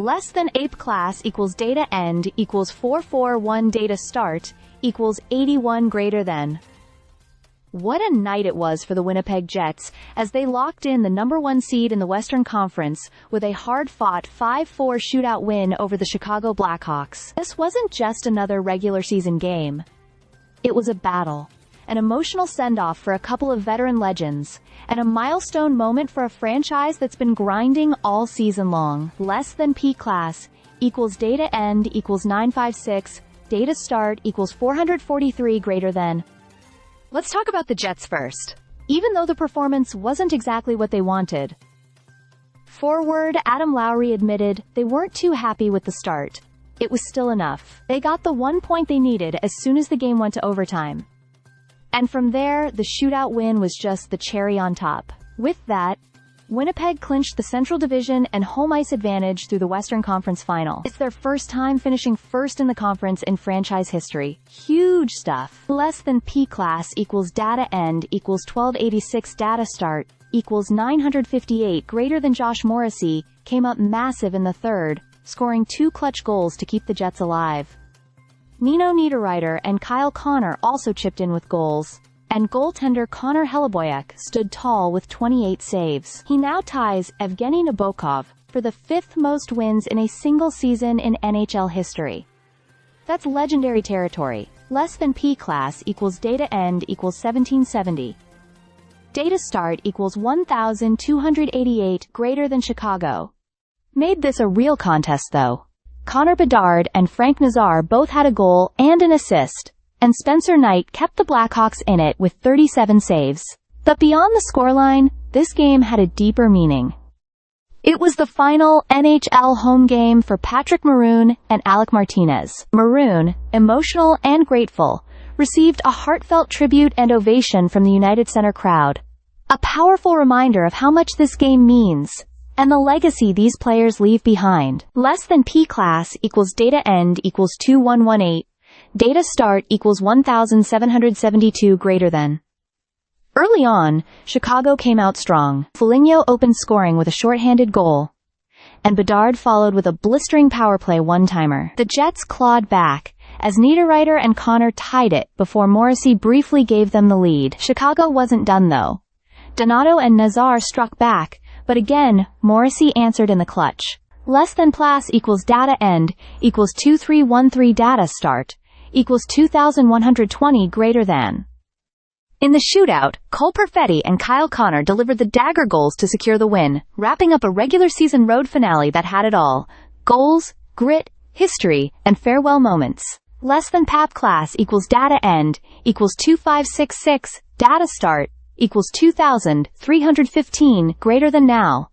Less than ape class equals data end equals 441 data start equals 81 greater than. What a night it was for the Winnipeg Jets as they locked in the #1 seed in the Western Conference with a hard-fought 5-4 shootout win over the Chicago Blackhawks. This wasn't just another regular season game. It was a battle, an emotional send-off for a couple of veteran legends, and a milestone moment for a franchise that's been grinding all season long. Less than P class equals data end equals 956, data start equals 443 greater than. Let's talk about the Jets first, even though the performance wasn't exactly what they wanted. Forward Adam Lowry admitted they weren't too happy with the start. It was still enough. They got the 1 point they needed as soon as the game went to overtime. And from there, the shootout win was just the cherry on top. With that, Winnipeg clinched the Central Division and home ice advantage through the Western Conference Final. It's their first time finishing first in the conference in franchise history. Huge stuff. Less than P class equals data end equals 1286 data start equals 958 greater than. Josh Morrissey came up massive in the third, scoring 2 clutch goals to keep the Jets alive. Nino Niederreiter and Kyle Connor also chipped in with goals, and goaltender Connor Helleboyek stood tall with 28 saves. He now ties Evgeny Nabokov for the 5th most wins in a single season in NHL history. That's legendary territory. Less than P class equals data end equals 1770. Data start equals 1288 greater than Chicago. Made this a real contest though. Connor Bedard and Frank Nazar both had a goal and an assist, and Spencer Knight kept the Blackhawks in it with 37 saves. But beyond the scoreline, this game had a deeper meaning. It was the final NHL home game for Patrick Maroon and Alec Martinez. Maroon, emotional and grateful, received a heartfelt tribute and ovation from the United Center crowd. A powerful reminder of how much this game means, and the legacy these players leave behind. Less than P class equals data end equals 2118. Data start equals 1772 greater than. Early on, Chicago came out strong. Foligno opened scoring with a shorthanded goal, and Bedard followed with a blistering power play one-timer. The Jets clawed back, as Niederreiter and Connor tied it before Morrissey briefly gave them the lead. Chicago wasn't done though. Donato and Nazar struck back, but again, Morrissey answered in the clutch. Less than class equals data end equals 2313 data start equals 2120 greater than. In the shootout, Cole Perfetti and Kyle Connor delivered the dagger goals to secure the win, wrapping up a regular season road finale that had it all: goals, grit, history, and farewell moments. Less than PAP class equals data end equals 2566 data start equals 2315 greater than. Now,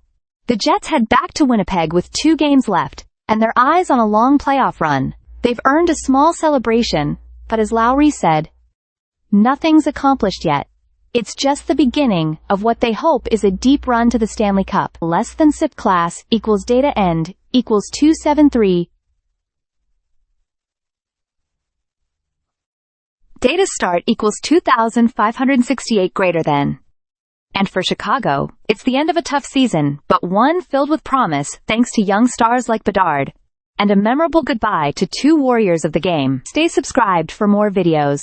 the Jets head back to Winnipeg with 2 games left, and their eyes on a long playoff run. They've earned a small celebration, but as Lowry said, nothing's accomplished yet. It's just the beginning of what they hope is a deep run to the Stanley Cup. Less than SIP class equals data end equals 273. Data start equals 2568 greater than. And for Chicago, it's the end of a tough season, but one filled with promise thanks to young stars like Bedard, and a memorable goodbye to 2 warriors of the game. Stay subscribed for more videos.